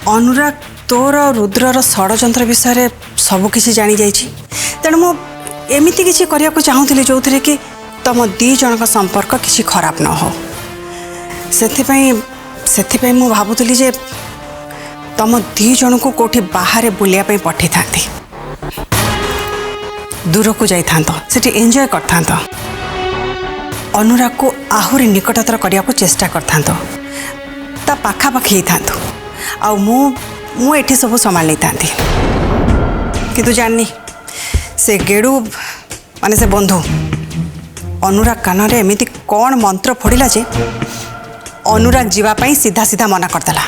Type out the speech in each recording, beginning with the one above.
अनुराग तोर रुद्रर षड़यंत्र विषय सबकिछि जानी जाइछि तेणु मु एमिति किछि करिया को चाहूଥିଲି जोथिरे कि तुम दी जन का संपर्क किछि खराब न हो सेथिपई मु भाबुतली जे तुम दी जन को कोठी बाहर बुलिया पई पठै थांती दूर को जाई थांतो सेठी एंजॉय कर थांतो अनुराग को आहुरी निकटतर करिया को चेष्टा कर थांतो ता पाखा पाखी थांतो आ मु एठी सब संभाल नहीं थांती किंतु जाननी से गेडू माने से बंधु अनुराग कान रे एमिति कौन मंत्र फोड़िला जे अनुराग जीवापाई सीधा सीधा मना करदेला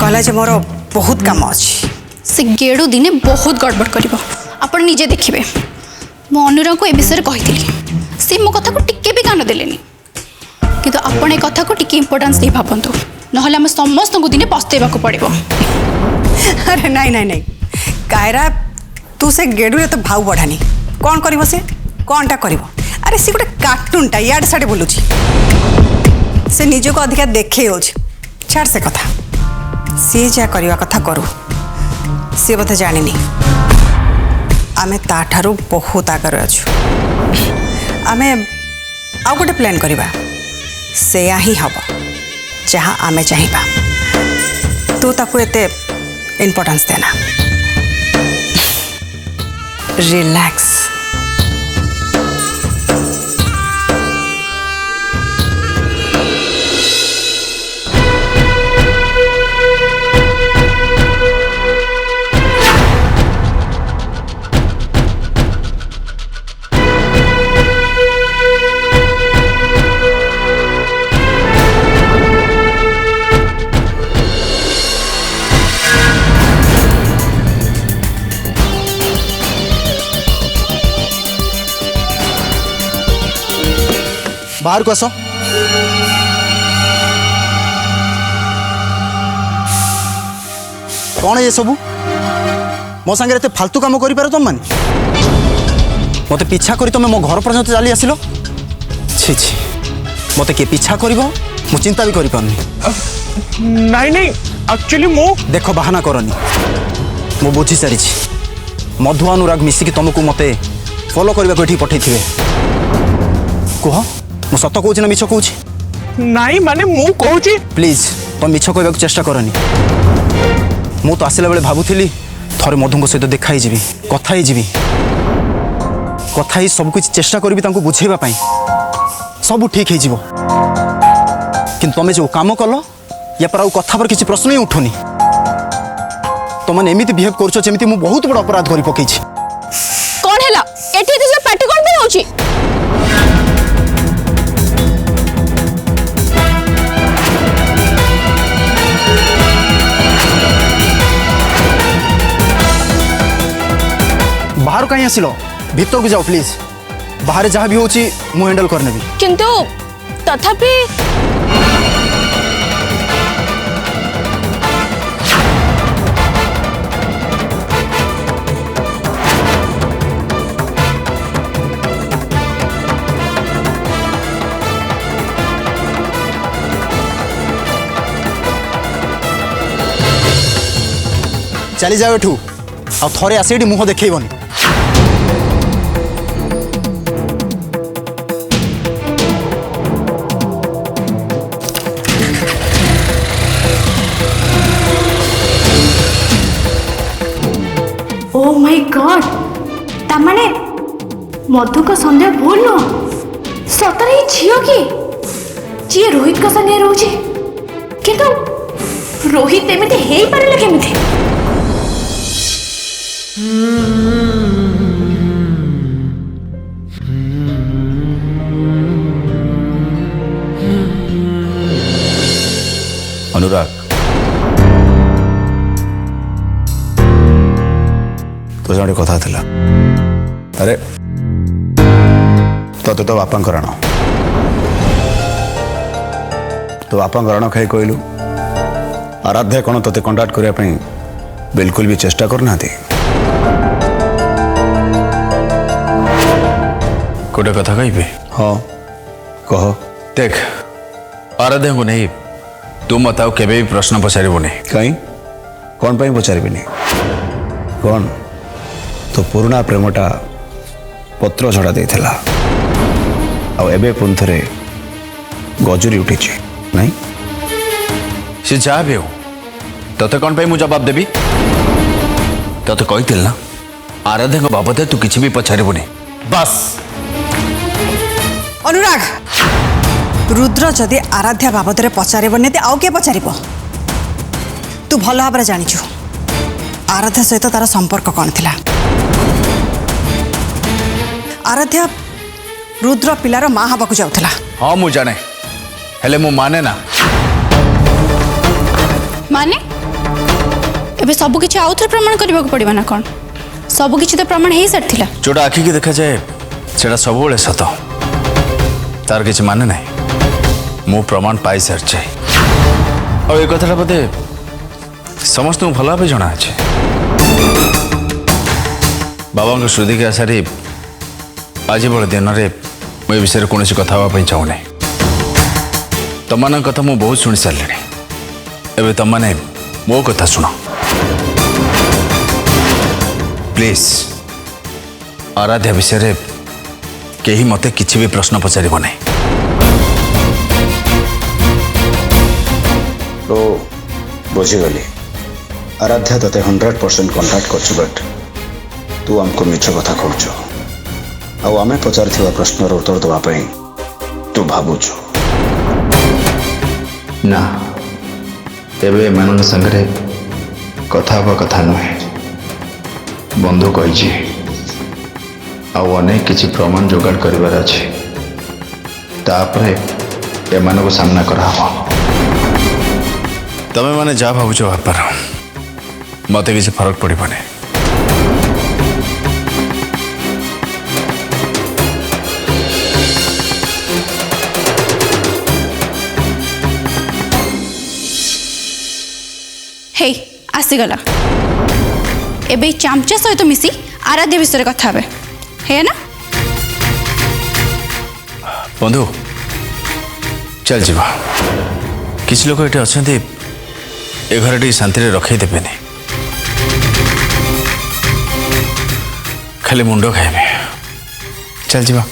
कहला जे मोर बहुत काम अच्छी से गेडू दिने बहुत गड़बड़ करिवो आपण निजे देखिबे मो अनुराग को ए विषय कहितली से मो कथा को टिके भी कान देलेनी किंतु आपण ए कथा को टिके इंपोर्टेंस दे भाबंतु नहले हम समस्त को दिने पस्तेबा को पड़िबो। अरे नहीं नहीं नहीं कायरा तू से गेडू रे तो भाव बढ़ानी कौन करिवो से कौनटा करिवो अरे सी गोटे कार्टूनटा याड साडे बोलुची से निज को अधिका देखे होछ छाड़ से कथा सी जा करवा कथा करू सी बता जानिनी आमे ताठारू बहुत आगर अछु आमे आउ गोटे प्लान करिबा से ही हबो जहाँ आमे चाहिबा तू ताकू एते इम्पोर्टेंस देना रिलैक्स बाहर को आस कौन ये सबू मो सांगे फालतू काम कर तुम माने मत पीछा करी तुम मो घर पर्यंत चली आसिल छी छी मत किए पीछा कर मु चिंता भी करी नहीं नहीं एक्चुअली मो देख बाहाना करनी मु बुझी सारी मधु अनुराग मिसिकी तुमको मत फॉलो करने को ये पठे कह मु सत कहूँ ना मिछ कहूँ नहीं माने मु कहूँ प्लीज तुम मिछ कहवाक चेष्टा करनी मु तो आसला बेले भावुली थरे मधु सहित देखा ही कथा ही कथा ही सब कुछ चेष्टा करी बुझेबा सब ठीक हो कि तुम जो काम कल या पर कथा पर किसी प्रश्न ही उठुनी तुमने एमती बिहेव करमी मु बहुत बड़ अपराध कर पकई कौन है पार्टी कौन भी होची बाहर कहीं आसिल भीतर को जाओ प्लीज बाहर जहाँ भी होची मु हैंडल करने भी किंतु तथापि चली जाओ एठू आ थरे आसी मुह देखबनी ओ माय गॉड तामाने मधु का संदेह भूल न सतरे ही झियो की जी रोहित का संगे रोचे किंतु रोहित एमिति हेई पारले केमिति अनुराग तो गोटे कथा था अरे तो तो बापा रण तो बापा रण खाई कहलु आराध्या कौन ते कंटाक्ट करने बिल्कुल भी चेष्टा करना गोटे कथा कहे हाँ कह देख आराध्या को नहीं तू मत आउ केबे भी प्रश्न पचारू नहीं कहीं कौन पाई पचारिबिनी कौन तो पुराना प्रेमटा पत्र झड़ा देथिला आ एबे पुन थरे गजुरी उठी नहीं से जहाँ भी हो तोते कौन पाई मु जवाब देबी तोते कही ना आराध्या बाबद तू किसी भी पचारबुनि बस। अनुराग रुद्र जदि आराध्या बाबद पचारे आउ किए पचार तू भल भाव जाचु आराध्या सहित तार संपर्क कौन थिला आराध्या रुद्र पिलार माँ हवाक जाऊला। हाँ मु जाने हेले मु माने ना माने एबे सब किछि आउ थे प्रमाण करबा पड़िबा ना कौन सब किछि तो प्रमाण हे सारथिला जोटा आखि की देखा जाए सेटा सब बेले सत तार किछि माने नहीं मु प्रमाण पाई सारछे और ए कथाटा बोधे समस्त भल भाव जना अच्छे बाबा श्रुति के आशारी आज बड़े दिन में मुझे विषय कौन कथा हाँपाई चाहूना तुम कथा मुझे बहुत शुणी सारे एवं तुमने मो कथा शुण प्लीज आराध्या विषय कहीं मत किसी भी प्रश्न पचार नहीं। तो बुझीगली आराध्या ते 100% कंटाक्ट कर बट तू आमको मिछ कथा कहूँ आम पचार प्रश्नर उत्तर देवाई तू भावुचु ना एबे एमान संगे कथा हवा कथा नुहे बंधु कही अनेक किसी प्रमाण जोगाड़ करिवार अछि तापरे एमान को सामना करा तमें माने जा भावुच भापार मत किसी फरक पड़े। हे आसीगला एबे चामचा सहित मिसी आराध्या विषय कथा है ना बंधु चल जीवा किसी लोग ये अच्छा ए घर टी शांति रखे देवे खाली मुंड खाइबे चल जीवा।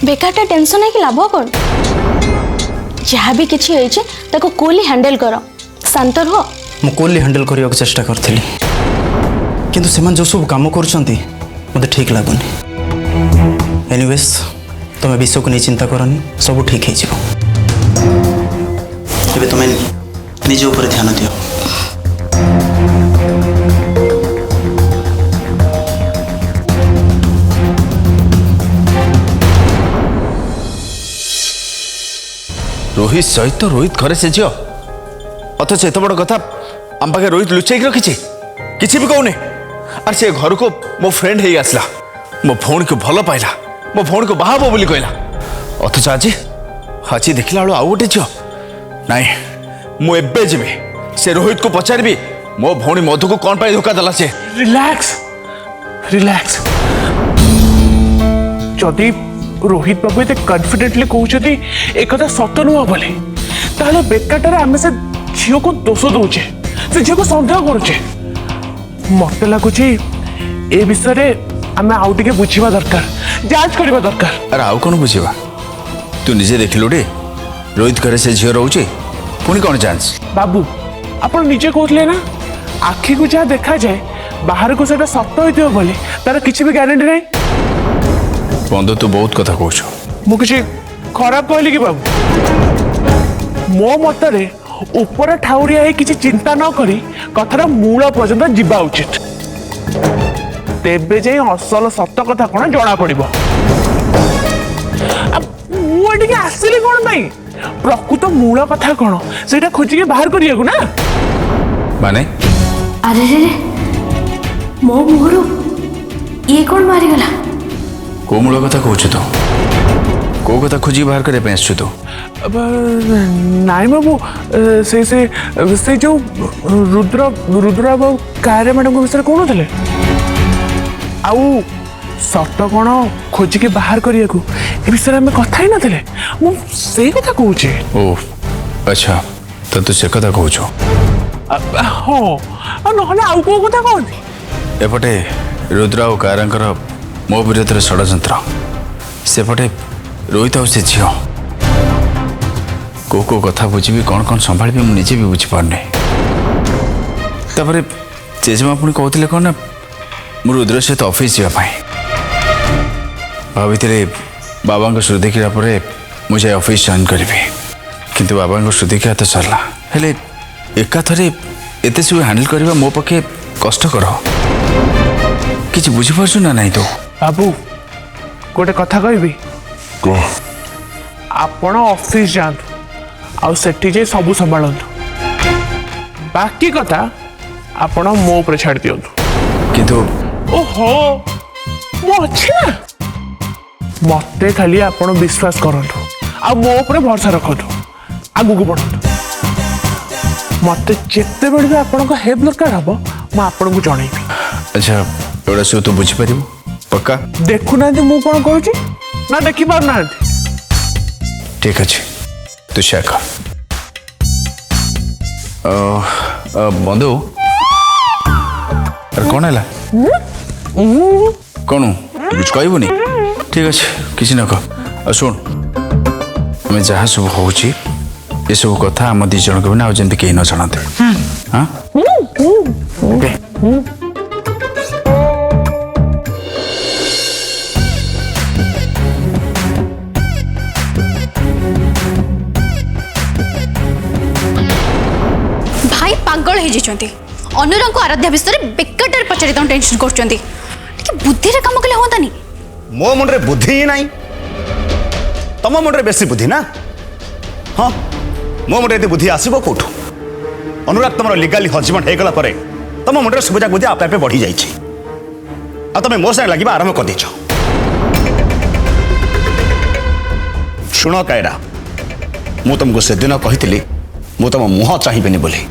बेकारटा टेंशन है कि लाभ कौन जहाँ भी किसी होती कूली हैंडल कर शांत रुह मु कूली हैंडल करने को चेष्टा करी किंतु से जो सब कम कर मत ठीक लगुनि एनीवेज तुम विषय को नहीं चिंता करनी सब ठीक हो तुम्हें निज ऊपर ध्यान दियो। रोहित सहित तो रोहित घरे से झील अथच एत बड़ कथा आम पाखे रोहित लुचाई रखी किसी भी कहूनी आर से घर को मो फ्रेंड ही आसला मो भौणी को भल पाइला मो भौणी को बाहा बोली कहला अथच आज आज देखला बेलू आउ गोटे झील नाई मुझे जी से रोहित को पचारि मो भौणी मधु को कौन पाई धोखा देला से। रिलैक्स रिलैक्स जदि रोहित बाबू ये कन्फिडेंटली कहते एक कथा सत नुह बोले ताहले बेकारटार आम से झील को दोष दौचे से झील को सन्देह करुचे मत लगुच ए विषय आम आउ टे बुझा दरकार जांच करवा दरकार। अरे आउ कौन बुझा तू निजे देखिलु रे रोहित घरे से झील रोचे पुणी कौन जांच बाबू आप निजे कहते ना आखि को जहाँ देखा जाए बाहर को सत हो तार किसी भी गारंटी नहीं। बंधु तू बहुत कथा कहू मुझे खराब कहली कि बाबू मो मतरे ऊपर ठाउरिया है किसी चिंता न करी कथार मूल पर्यंत जीवा उचित तेबे जाई असल सत कथा कौन जना पड़िबो। मुझे आसली कौन पाई प्रकृत मूल कथा कौन से खोजिक बाहर करिया ना माने अरे रे मो मुहर ये कौन मारिगला को मूल कथा कहूँ तो को कथा खोजी बाहर करने आसु तो नाई बाबू से जो रुद्र रुद्र बाबू कार्य मैडम विषय कौन थे आउ सत कौन खोजिक बाहर करने विषय आम कथा ही नथिले मु से कथा कहूँ ओ अच्छा तो तू से कथा कहूँ हाँ ना आउ कौ कथा कहते एपटे रुद्र और कायरांकर मो विरोध षड्यंत्र सेपटे रोहित और से झील को कथा बुझी कौन कौन संभाली मुझे निजे भी बुझीपारे जेजेमा पुणी कहते कौन ना मु रुद्र सहित ऑफिस जावाई भाभी बाबा श्रु देखा मुझे ऑफिस जॉइन करी किंतु बाबा श्रु देखा तो सरला हेले एका थरे एत सब हैंडल करवा मो पक्षे कष्टकर कि बुझीपार ना नहीं तो बाबू गोटे कथा कहबी आपण ऑफिस जातु आउ सेठी जे सबू संभालतु बाकी कथा आपण मो ऊपर छाड़ दियंतु किंतु ओहो मो अच्छी ना मते खाली आपण विश्वास करंतु आ मो ऊपर भरोसा रखंतु आगु को बढ़ंतु मते जेते बेले भी आपण को हेल्प दरकार हबो म आपण को जणैबी अच्छा एवढा सब तू बुझीपार पक्का देखु ना मु कौन कहूँ ना देखी पार ना ठीक अच्छे तू शेयर कर बंधु अरे कौन है कौन कुछ कहबुनि ठीक अच्छे किसी न कह शुण आम जहाँ सब हो सब कथा आम दी जन को ना जमी कहीं न जानते हाँ भाई पागल हो अनुराग को आराध्या विषय बेकार पचारि टेंशन कर बुद्धि काम कले हाँ मो मुंडे बुद्धि ही नहीं तुम मुंडे बेसी बुद्धि ना हाँ मो मुंडे ये बुद्धि आसब कौटू अनुराग तुम लीगाली हजबैंड हो गला तुम मुंडे सुविधा बुद्धि आपे आपे बढ़ी जाए तुम मो साथ लगे आरंभ कर देच शुण कायरा मु तुमको से दिन कही मु तुम मुह चाहिए बोली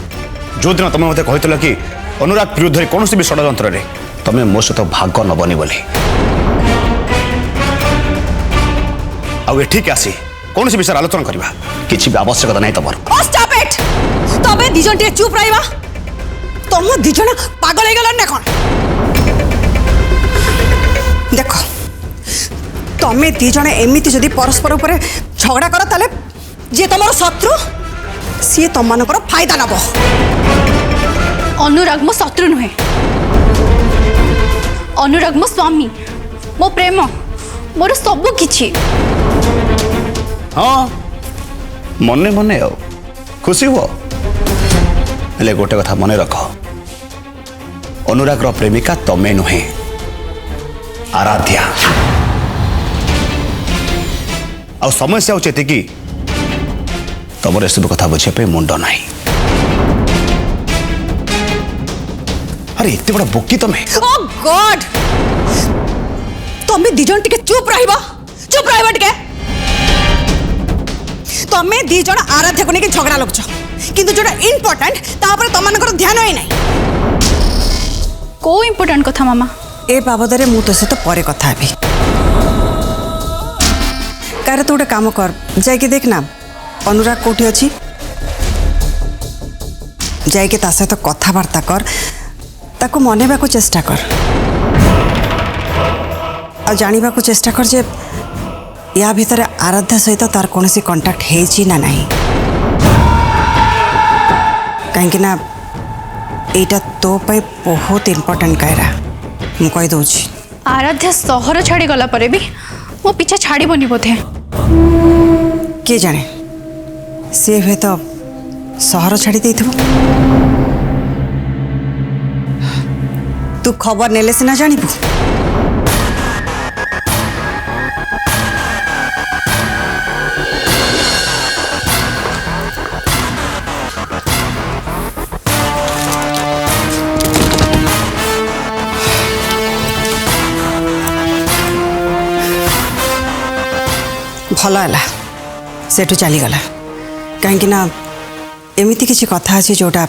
जो दिन तुम मत कही कि अनुराग विरुद्ध कौन भी षड्यंत्र तुम मो सहित भाग नबनी बोली आठिक आसी कौन विषय आलोचना करवा किसी भी आवश्यकता नहीं तुम स्टॉप इट तबे दिजन टे चुप रहिबा तुम दिजन पागल हो गलन ना कोन देखो तमे दिजन एमिति जदि परस्पर ऊपर झगड़ा कर ताले जे तमरो शत्रु सी तुम मानकर फायदा नब अनुराग मो शत्रु नुहे अनुराग मो स्वामी मो प्रेम मोर सब किछि हाँ मने मने आओ खुशी हुआ हेले गोटे कथा मन रख अनुराग प्रेमिका तमे नुहे आराध्या आ समस्या होती कि तुम सब कथा बुझे मुंड ना अरे इतने बड़ा बोकी तुम्हें ओ गॉड तमे दिजन टिके चुप रहिबा टिके तमे दिजन आराध्या को लेके झगड़ा लगछ किंतु जोटा इंपोर्टेंट तापर तमनकर ध्यान होई नै को इम्पोर्टेंट कथा मामा ए बाबद रे मु तो से तो परे कथा हेबी कार तू गोटे काम कर जाके देखना अनुराग कोठी अछि जाके ता सहित कथबार्ता कर ताको मनेबा को चेष्टा कर आ जानिबा को चेष्टा कर जे या भीतर आराध्या सहित तार कौन कंटाक्ट है ना नहीं कहीं ना एटा तो पाई बहुत इम्पोर्टेंट कायरा मु कहि दउछि आराध्या सहर छाड़ी गला परे भी मो पीछा छाड़बनी बोधे के जाने सी हुए तो सहर छाड़ी देथिबो तू खबर नेले सिना जानिबू भल है सेठू चलीगला कहीं एमती किसी कथा अच्छी जोटा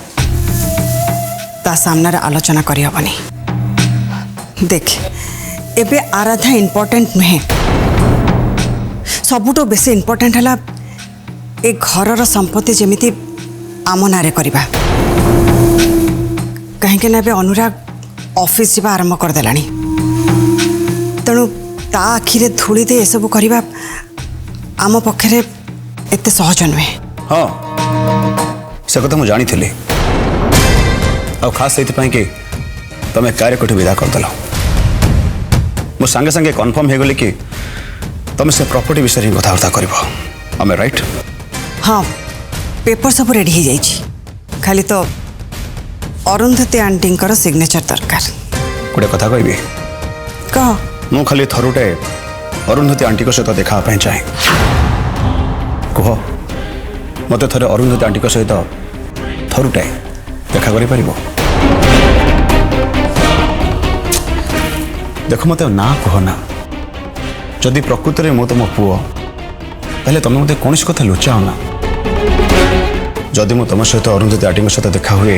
ता सामने आलोचना करहबनी देख एबे आराध्या इम्पोर्टेंट नुहे सबुठो बेसी इम्पोर्टेंट है ए घरर संपत्ति जमीती आम नारे करवा कहीं अनुराग ऑफिस जावा आरंभ करदेला तेणु ता आखिरे धूली दे एसबू करवा आम पक्षे एत सहज नुहे हाँ से कथा मुझे जानी थी आ खास से कि तुम कार्य कोठी विदा करदेल मो सांगे सांगे कन्फर्म हो गली कि तुम से प्रॉपर्टी विषय ही कथबार्ता कर आम राइट हाँ पेपर सब रेडी हो जाइए खाली तो अरुंधती आंटी सिग्नेचर दरकार गोटे कथा कहबी कह मु खाली थरुटे अरुंधती आंटी सहित देखा चाहे कह मत थे अरुंधती आंटी सहित थरुटे देखा कर देख मत ना कह ना जदि प्रकृत में मु तुम पुओ ताले तुम मत कौन कथा लुचाओ ना जदि मु तुम सहित अरुंधती आंटी सहित देखा हुए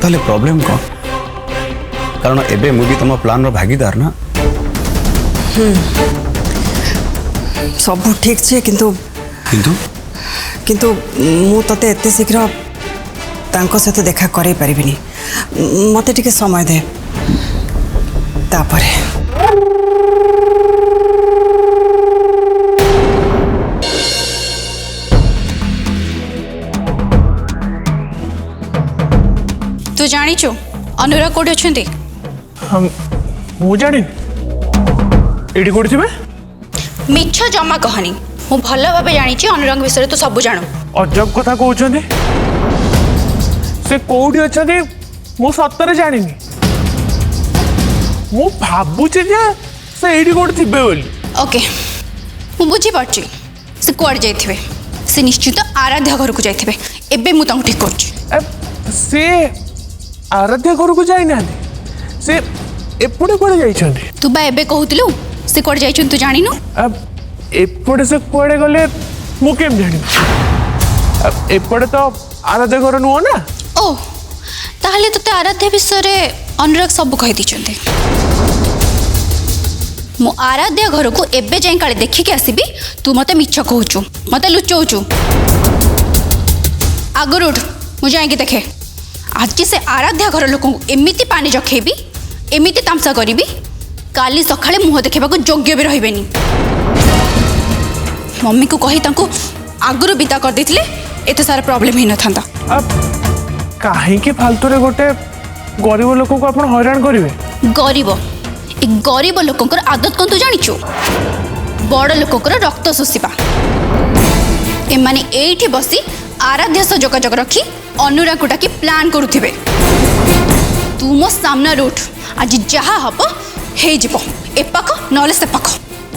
ताले प्रॉब्लम कौन कारण एबे मु भी तुम प्लान रो भागीदार ना सब ठीक छे किंतु किंतु किंतु मु तते एते शीघ्र तांको सहित देखा करे परिबिनी मते टिके समय दे तापरे तू जानिचु अनुराग कोठी अछंती हम मु जानी एडी कोठी थिबे मिछ जमा कहनी मु भल भाबे जानिची अनुराग विषय तो सब जानू अजब कथा कहउछंती से कोठी अछंती मु सत्तरे जानिनी मु भाबुचे जे से एडी कोठी थिबे बोली ओके मु बुझी पारची से कुआड जाइथिबे से निश्चित आराध्या घर को जाइथिबे एबे मु तांको ठीक करची से आराध्या घर को जाई ना से एपड़े कोड़े जाइछंती तू बा एबे कहूतिलु से कुआड जाइछन तू जानिनु अब एपड़े से कुआडे गले मु केम जानी अब एपड़े तो आराध्या घर नुह ना ओ ताहले तते आराध्या विषय रे अनुराग सब कहि दिचंती मु आराध्या घर को एबे जाई काले देखि के आसीबी तू मते मिछ कहूचु मते लुचौचु आगर उठ मु जाई के देखे आज से आराध्या घर लोक एमिति पानी रखेबी एमिति तामसा करिबी काली सखाळे मुह देखा योग्य भी रहिबेनी मम्मी को कही तांको आगुरु विदा कर देथिले एते सारा प्रॉब्लम ही न थांदा अब काहे के फालतू रे गोटे गरीब लोक को अपन हैरान करिवे गरीब लोकंकर आदत कौन तू जानिचु बड़ लोकंकर रक्त शोषिबा एमाने एठी बसी आराध्या सह जोगाजोग रखी अनुराग डाकी प्लान करुथिबे तू मो सामना रूट आज जहा हब हे जिवो ए पाख नले से पाख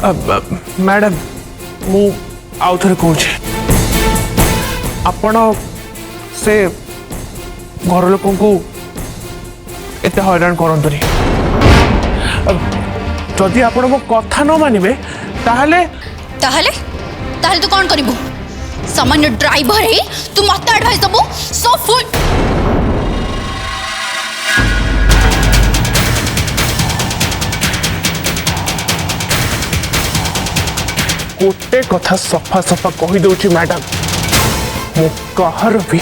अब मैडम मु आउ थरे कहूछ आपण से घर लोक को एते हैरान करंतुनी जदि आपण मो कथा न मानिबे ताहले ताहले ताहले तू कौन करिबू सामान्य ड्राइवर है तू मत एडवाइस दबो सो फुल गोटे कथा सफा सफा कही दउची मैडम मु कहर भी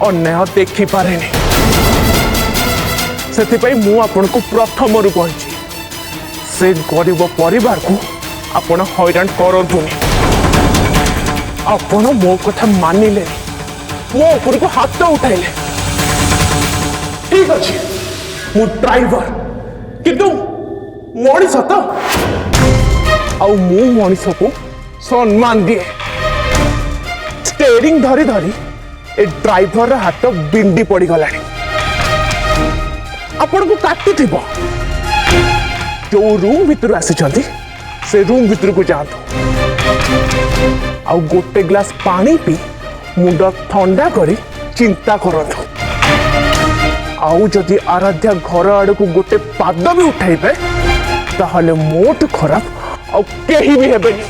अन्याय देखि पारेनी से मु आपण को प्रथम रु कहि से गरीब परिवार को आपण हैरान करंतुनी आपण मो कथा मानिले मो ऊपर को हाथ उठाइले ठीक अच्छे मु ड्राइवर किंतु मनीष तो आउ मु मनीष को सम्मान दिए स्टेरिंग धरी धरी ए ड्राइवर हाथ बिंडी पड़ गला आपण को काटू थी जो रूम भीतर आसी से रूम भीतर को जातु आउ गोटे ग्लास पानी पी मुंड ठंडा करी चिंता करतु आउ जदि आराध्या घर आड़ को गोटे पाद भी उठाइबे ताहले मोट खराब ଆଉ କେହି ବି ହେବେନି।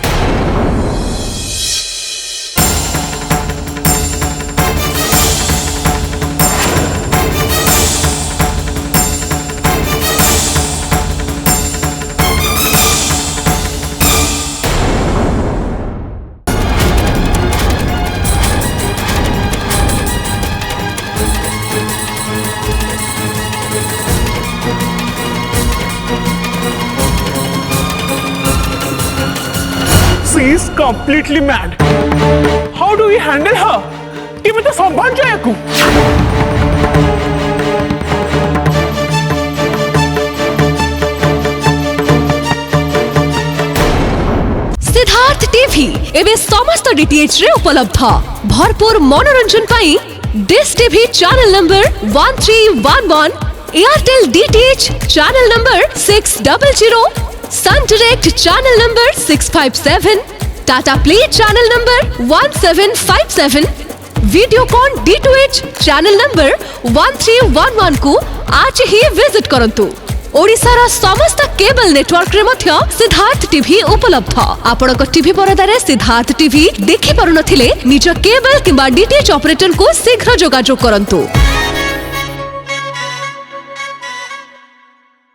She is completely mad. How do we handle her? केमी तो संभाल जाए को। सिद्धार्थ टीवी एवं समस्त डीटीएच रे उपलब्ध भरपूर मनोरंजन पाई Dish TV channel number 1311, Airtel DTH channel number 600, Sun Direct channel number 657, Tata Play channel number 1757, Videocon D2H channel number 1311 को आज ही विजिट करंतु। ओडिशार समस्त केबल नेटवर्क रे मध्य सिद्धार्थ टीवी उपलब्ध। आपणक टीवी परदारे सिद्धार्थ टीवी देखि पारुनथिले निज केबल किंबा डीटीएच ऑपरेटर को शीघ्र जोगाजोग करंतु।